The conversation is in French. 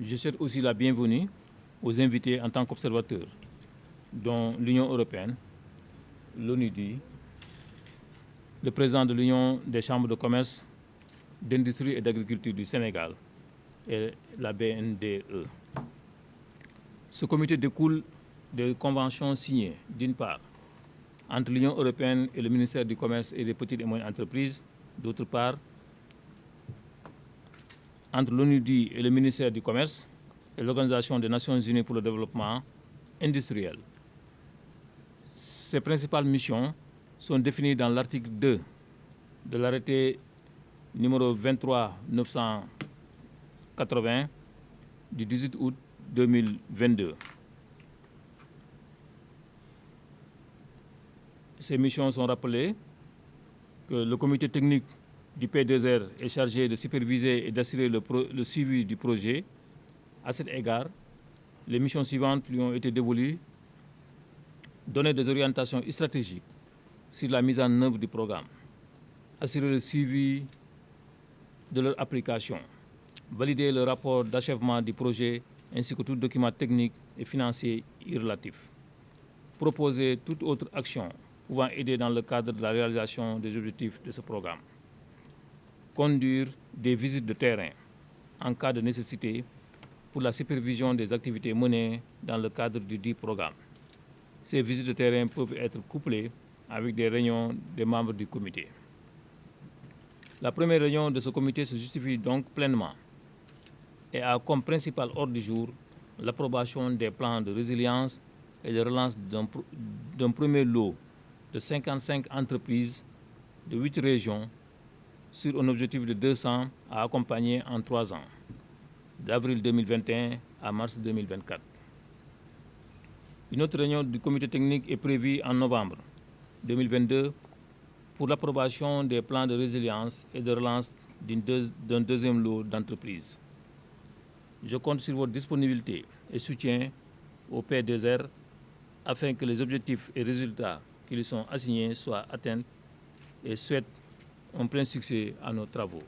Je souhaite aussi la bienvenue aux invités en tant qu'observateurs, dont l'Union européenne, l'ONUDI, le président de l'Union des chambres de commerce, d'industrie et d'agriculture du Sénégal et la BNDE. Ce comité découle de conventions signées, d'une part, entre l'Union européenne et le ministère du Commerce et des petites et moyennes entreprises, d'autre part, entre l'ONUDI et le ministère du Commerce et l'Organisation des Nations Unies pour le développement industriel. Ces principales missions sont définies dans l'article 2 de l'arrêté numéro 23-980 du 18 août 2022. Ces missions sont rappelées que le comité technique du P2R est chargé de superviser et d'assurer le suivi du projet. À cet égard, les missions suivantes lui ont été dévolues: donner des orientations stratégiques sur la mise en œuvre du programme, assurer le suivi de leur application, valider le rapport d'achèvement du projet ainsi que tout document technique et financier y relatif, proposer toute autre action pouvant aider dans le cadre de la réalisation des objectifs de ce programme, conduire des visites de terrain en cas de nécessité pour la supervision des activités menées dans le cadre du dit programme. Ces visites de terrain peuvent être couplées avec des réunions des membres du comité. La première réunion de ce comité se justifie donc pleinement et a comme principal ordre du jour l'approbation des plans de résilience et de relance d'un premier lot de 55 entreprises de 8 régions sur un objectif de 200 à accompagner en 3 ans, d'avril 2021 à mars 2024. Une autre réunion du comité technique est prévue en novembre 2022 pour l'approbation des plans de résilience et de relance d'un deuxième lot d'entreprises. Je compte sur votre disponibilité et soutien au P2R afin que les objectifs et résultats qui lui sont assignés soient atteints et souhaite un plein succès à nos travaux.